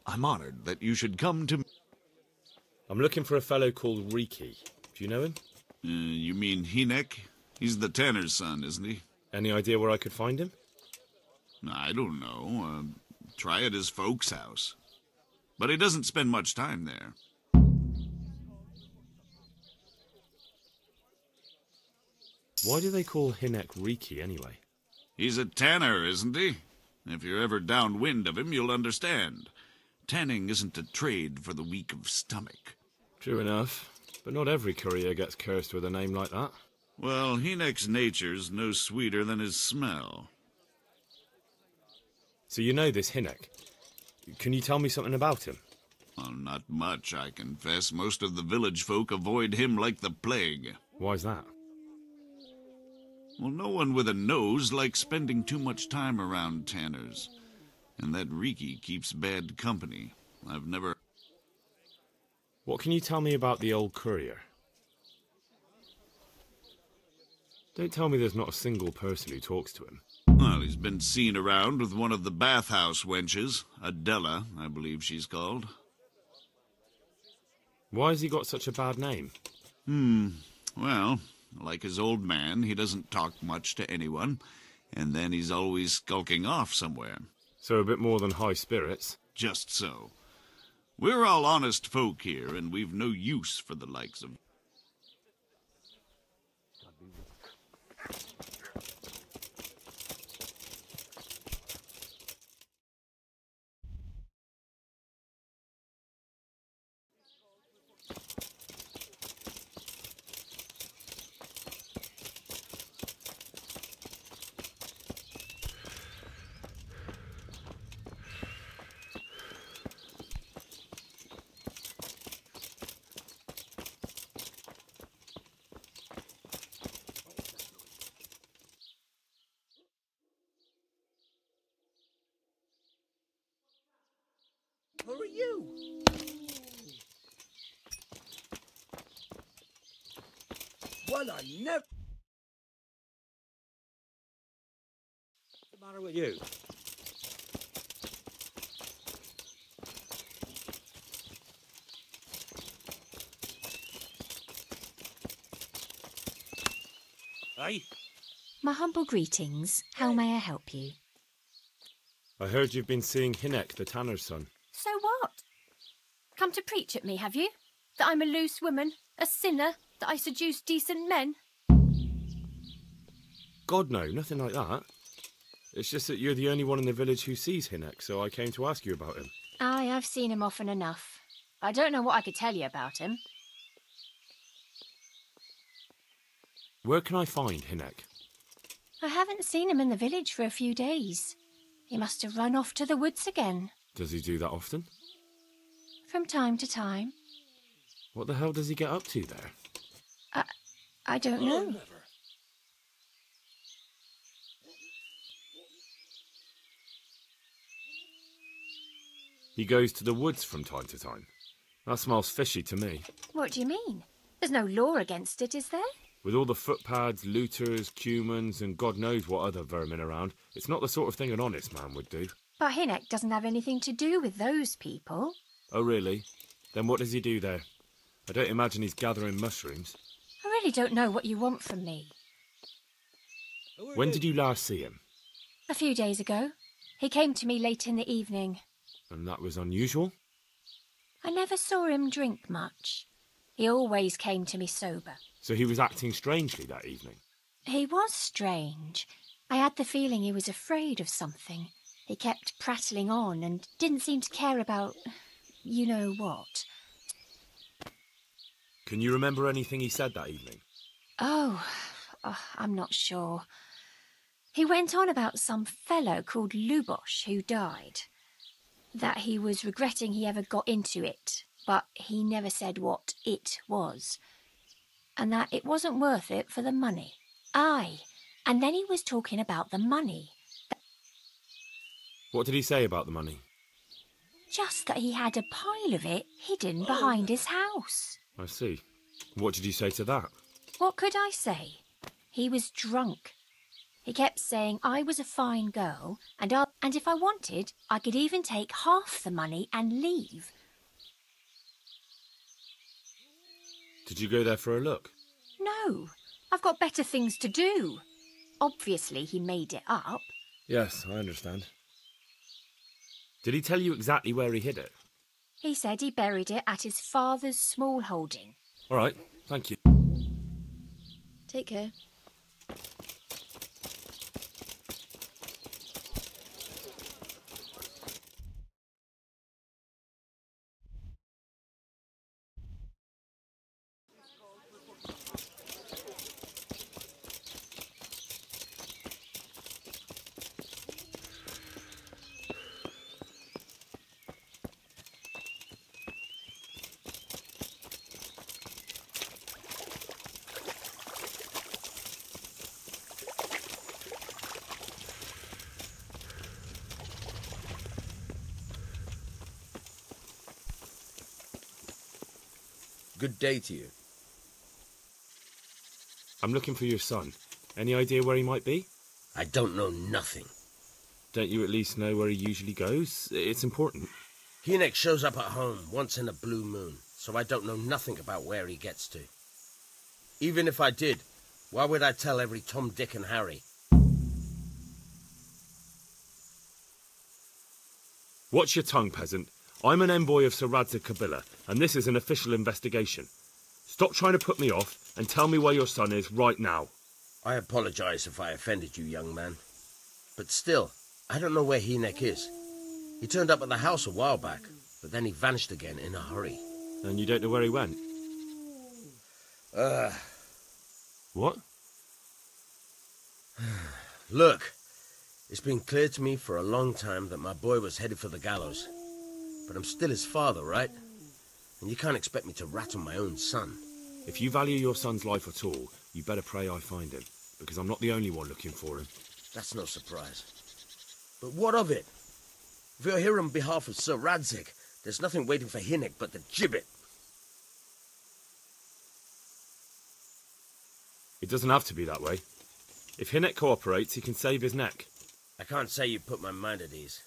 I'm honored that you should come to... I'm looking for a fellow called Riki. Do you know him? You mean Hinek? He's the tanner's son, isn't he? Any idea where I could find him? I don't know. Try at his folks' house. But he doesn't spend much time there. Why do they call Hinek Riki anyway? He's a tanner, isn't he? If you're ever downwind of him, you'll understand. Tanning isn't a trade for the weak of stomach. True enough. But not every courier gets cursed with a name like that. Well, Hinek's nature's no sweeter than his smell. So you know this Hinek. Can you tell me something about him? Well, not much, I confess. Most of the village folk avoid him like the plague. Why's that? Well, no one with a nose likes spending too much time around tanners. And that Riki keeps bad company. I've never... What can you tell me about the old courier? Don't tell me there's not a single person who talks to him. Well, he's been seen around with one of the bathhouse wenches. Adela, I believe she's called. Why has he got such a bad name? Well, like his old man, he doesn't talk much to anyone. And then he's always skulking off somewhere. So a bit more than high spirits. Just so. We're all honest folk here, and we've no use for the likes of... Who are you? Well, I never... What's the matter with you? Hey? My humble greetings. How may I help you? I heard you've been seeing Hinek, the tanner's son. So what? Come to preach at me, have you? That I'm a loose woman, a sinner, that I seduce decent men? God, no, nothing like that. It's just that you're the only one in the village who sees Hinek, so I came to ask you about him. Aye, I've seen him often enough. I don't know what I could tell you about him. Where can I find Hinek? I haven't seen him in the village for a few days. He must have run off to the woods again. Does he do that often? From time to time. What the hell does he get up to there? I don't know. He goes to the woods from time to time. That smells fishy to me. What do you mean? There's no law against it, is there? With all the footpads, looters, cumans, and God knows what other vermin around, it's not the sort of thing an honest man would do. But Hinek doesn't have anything to do with those people. Oh, really? Then what does he do there? I don't imagine he's gathering mushrooms. I really don't know what you want from me. When did you last see him? A few days ago. He came to me late in the evening. And that was unusual? I never saw him drink much. He always came to me sober. So he was acting strangely that evening? He was strange. I had the feeling he was afraid of something. He kept prattling on and didn't seem to care about... you know what. Can you remember anything he said that evening? Oh, I'm not sure. He went on about some fellow called Lubosh who died. That he was regretting he ever got into it, but he never said what it was. And that it wasn't worth it for the money. Aye, and then he was talking about the money. What did he say about the money? Just that he had a pile of it hidden behind his house. I see. What did you say to that? What could I say? He was drunk. He kept saying I was a fine girl, and if I wanted, I could even take half the money and leave. Did you go there for a look? No, I've got better things to do. Obviously, he made it up. Yes, I understand. Did he tell you exactly where he hid it? He said he buried it at his father's small holding. All right, thank you. Take care. Good day to you. I'm looking for your son. Any idea where he might be? I don't know nothing. Don't you at least know where he usually goes? It's important. Hynek shows up at home once in a blue moon, so I don't know nothing about where he gets to. Even if I did, why would I tell every Tom, Dick and Harry? Watch your tongue, peasant. I'm an envoy of Sir Radzig Kobyla, and this is an official investigation. Stop trying to put me off and tell me where your son is right now. I apologize if I offended you, young man. But still, I don't know where Hynek is. He turned up at the house a while back, but then he vanished again in a hurry. And you don't know where he went? What? Look, it's been clear to me for a long time that my boy was headed for the gallows. But I'm still his father, right? And you can't expect me to rat on my own son. If you value your son's life at all, you better pray I find him, because I'm not the only one looking for him. That's no surprise. But what of it? If you're here on behalf of Sir Radzig, there's nothing waiting for Hynek but the gibbet. It doesn't have to be that way. If Hynek cooperates, he can save his neck. I can't say you put my mind at ease.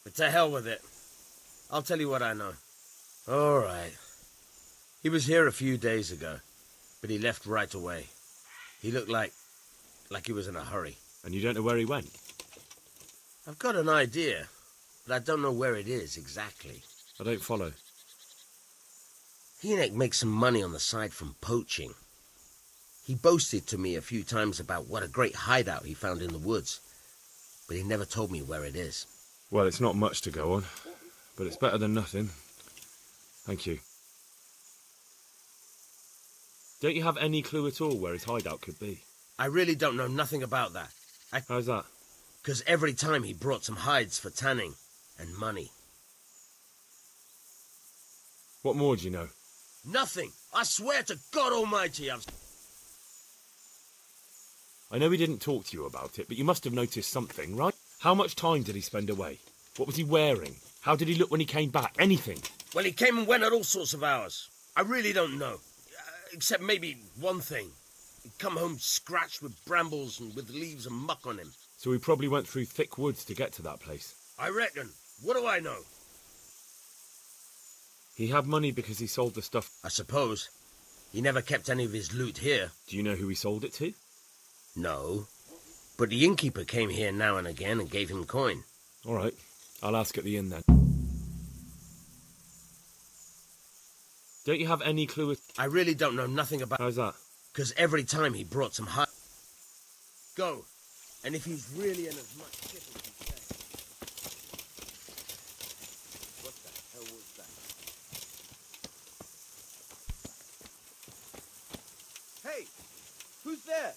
But to hell with it. I'll tell you what I know. All right. He was here a few days ago, but he left right away. He looked like he was in a hurry. And you don't know where he went? I've got an idea, but I don't know where it is exactly. I don't follow. Hynek makes some money on the side from poaching. He boasted to me a few times about what a great hideout he found in the woods, but he never told me where it is. Well, it's not much to go on, but it's better than nothing. Thank you. Don't you have any clue at all where his hideout could be? I really don't know nothing about that. How's that? Because every time he brought some hides for tanning and money. What more do you know? Nothing! I swear to God Almighty I know he didn't talk to you about it, but you must have noticed something, right? How much time did he spend away? What was he wearing? How did he look when he came back? Anything? Well, he came and went at all sorts of hours. I really don't know. Except maybe one thing. He'd come home scratched with brambles and with leaves and muck on him. So he probably went through thick woods to get to that place. I reckon. What do I know? He had money because he sold the stuff. I suppose. He never kept any of his loot here. Do you know who he sold it to? No. But the innkeeper came here now and again and gave him coin. All right. I'll ask at the inn then. Don't you have any clue? I really don't know nothing about... How's that? Because every time he brought some hide... Go. And if he's really in as much shit as he says... What the hell was that? Hey! Who's there?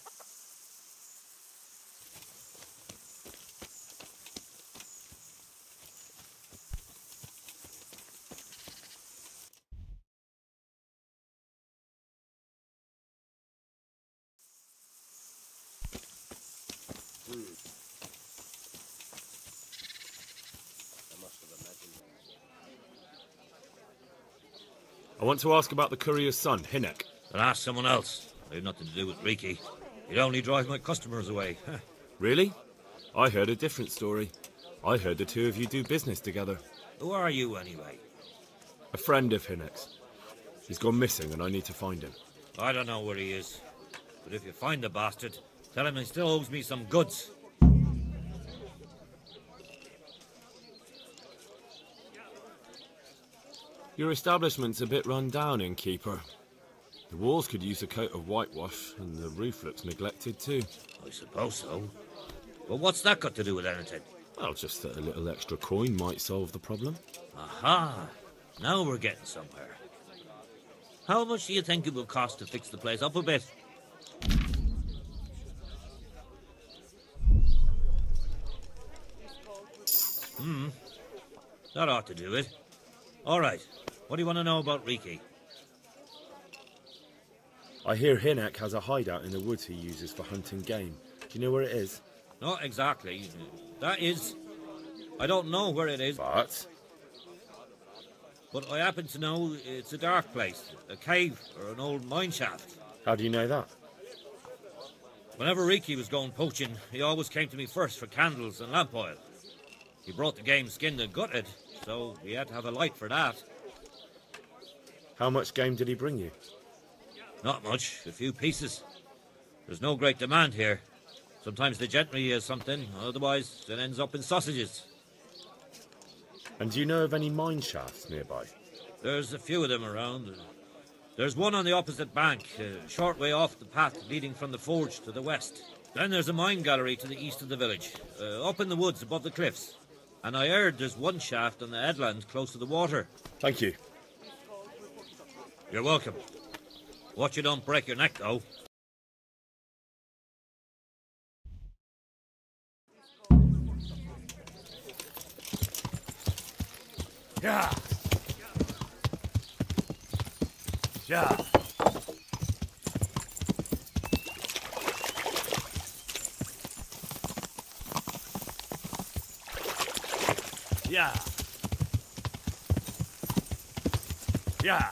I want to ask about the courier's son, Hynek. Then ask someone else. I have nothing to do with Riki. He'd only drive my customers away. Really? I heard a different story. I heard the two of you do business together. Who are you, anyway? A friend of Hinnick's. He's gone missing and I need to find him. I don't know where he is. But if you find the bastard, tell him he still owes me some goods. Your establishment's a bit run down, innkeeper. The walls could use a coat of whitewash, and the roof looks neglected too. I suppose so. But what's that got to do with anything? Well, just that a little extra coin might solve the problem. Aha! Now we're getting somewhere. How much do you think it will cost to fix the place up a bit? That ought to do it. All right. What do you want to know about Riki? I hear Hinnick has a hideout in the woods he uses for hunting game. Do you know where it is? Not exactly. That is... I don't know where it is. But I happen to know it's a dark place. A cave or an old mine shaft. How do you know that? Whenever Riki was going poaching, he always came to me first for candles and lamp oil. He brought the game skinned and gutted, so we had to have a light for that. How much game did he bring you? Not much, a few pieces. There's no great demand here. Sometimes the gentry has something, otherwise it ends up in sausages. And do you know of any mine shafts nearby? There's a few of them around. There's one on the opposite bank, a short way off the path leading from the forge to the west. Then there's a mine gallery to the east of the village, up in the woods above the cliffs. And I heard there's one shaft on the headland close to the water. Thank you. You're welcome. Watch you don't break your neck, though. Yeah. Yeah. Yeah. Yeah.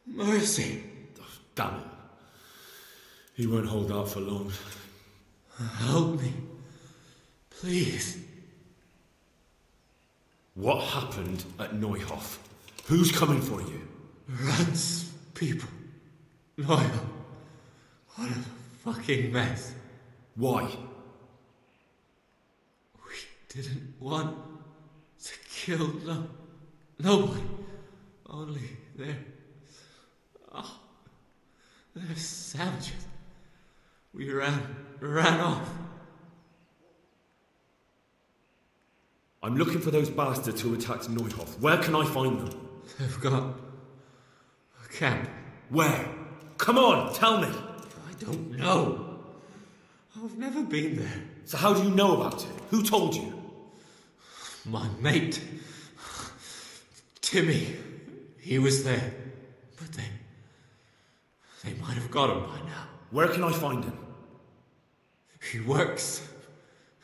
Mercy. Damn it. He won't hold out for long. Help me. Please. What happened at Neuhof? Who's coming for you? Rats, people. Loyal. What a fucking mess. Why? We didn't want to kill nobody. Only they're savages. We ran off. I'm looking for those bastards who attacked Neuhof. Where can I find them? They've got a camp. Where? Come on, tell me. I don't know. I've never been there. So how do you know about it? Who told you? My mate. Timmy. He was there. But they might have got him by now. Where can I find him? He works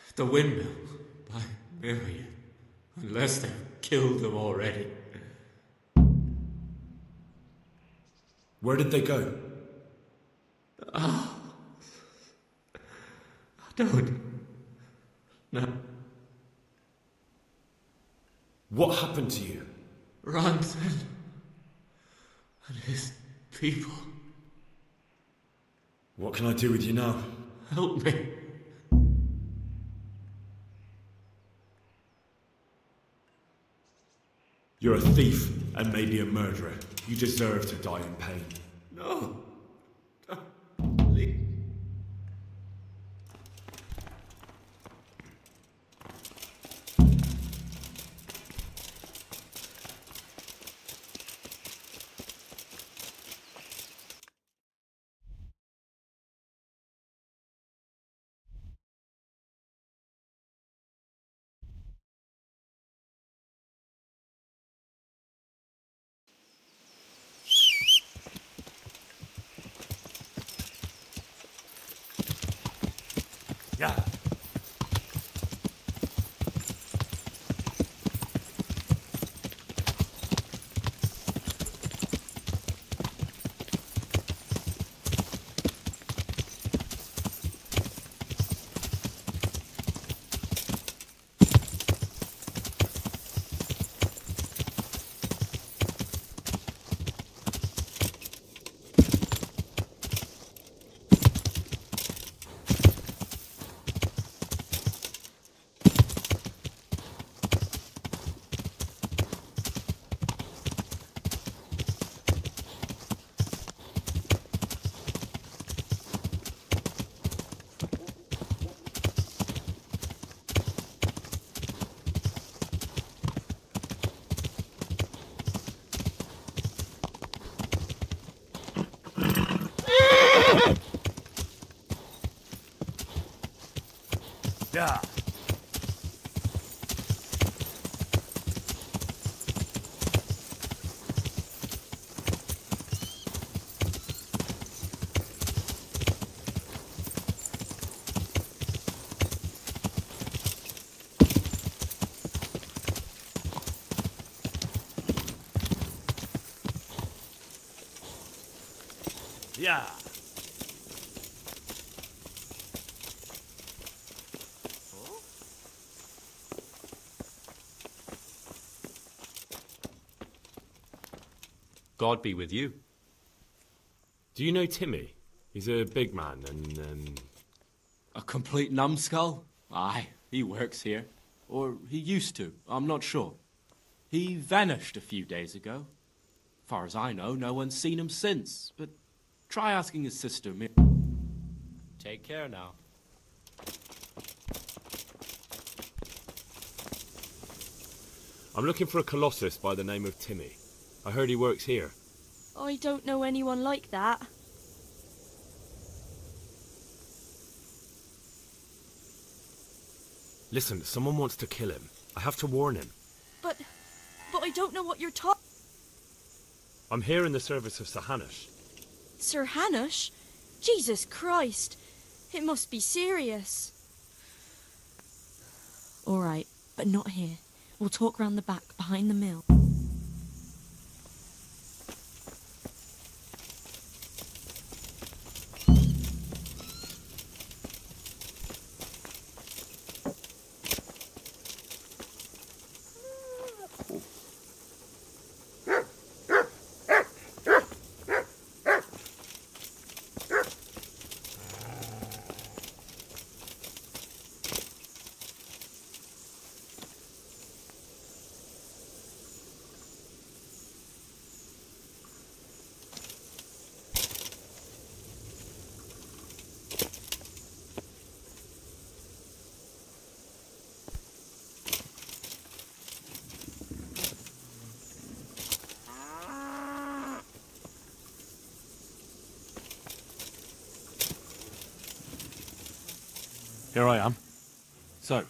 at the windmill by Miriam. Unless they've killed him already. Where did they go? Oh, I don't know. What happened to you? Ranson and his people. What can I do with you now? Help me. You're a thief and maybe a murderer. You deserve to die in pain. No. Yeah. Yeah. Yeah. God be with you. Do you know Timmy? He's a big man and, A complete numbskull? Aye, he works here. Or he used to, I'm not sure. He vanished a few days ago. Far as I know, no one's seen him since, but try asking his sister. Take care now. I'm looking for a colossus by the name of Timmy. I heard he works here. I don't know anyone like that. Listen, someone wants to kill him. I have to warn him. But I don't know what you're talking... I'm here in the service of Sir Hanush. Sir Hanush? Jesus Christ. It must be serious. All right, but not here. We'll talk round the back, behind the mill. Here I am. So,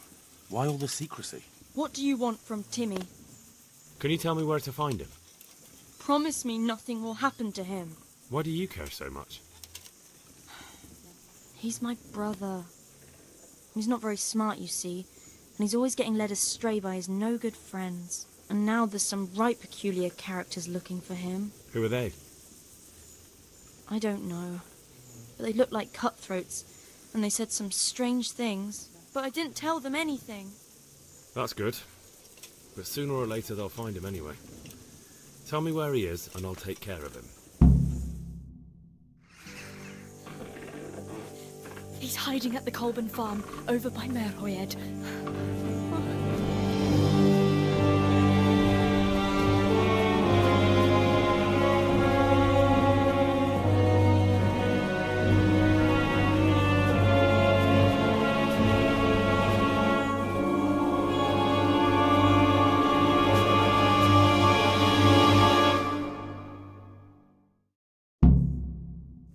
why all the secrecy? What do you want from Timmy? Can you tell me where to find him? Promise me nothing will happen to him. Why do you care so much? He's my brother. He's not very smart, you see, and he's always getting led astray by his no-good friends. And now there's some right peculiar characters looking for him. Who are they? I don't know, but they look like cutthroats, and they said some strange things. But I didn't tell them anything. That's good. But sooner or later they'll find him anyway. Tell me where he is, and I'll take care of him. He's hiding at the Colburn farm, over by Merhoyed.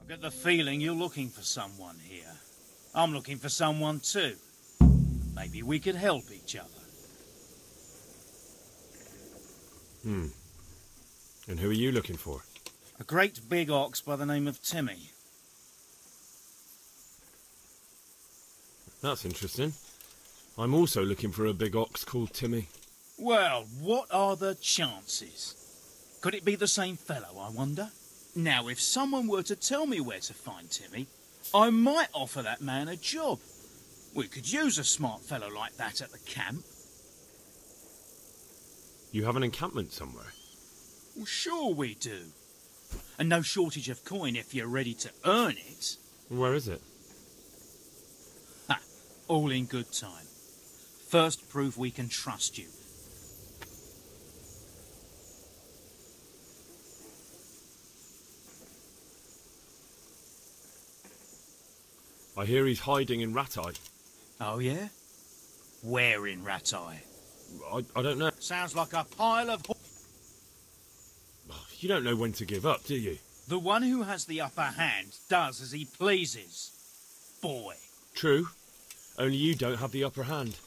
I get the feeling you're looking for someone here. I'm looking for someone too. Maybe we could help each other. And who are you looking for? A great big ox by the name of Timmy. That's interesting. I'm also looking for a big ox called Timmy. Well, what are the chances? Could it be the same fellow, I wonder? Now, if someone were to tell me where to find Timmy, I might offer that man a job. We could use a smart fellow like that at the camp. You have an encampment somewhere? Well, sure we do. And no shortage of coin if you're ready to earn it. Where is it? Ha! All in good time. First prove we can trust you. I hear he's hiding in Ratai. Oh, yeah? Where in Ratai? I don't know. Sounds like a pile of... You don't know when to give up, do you? The one who has the upper hand does as he pleases. Boy. True. Only you don't have the upper hand.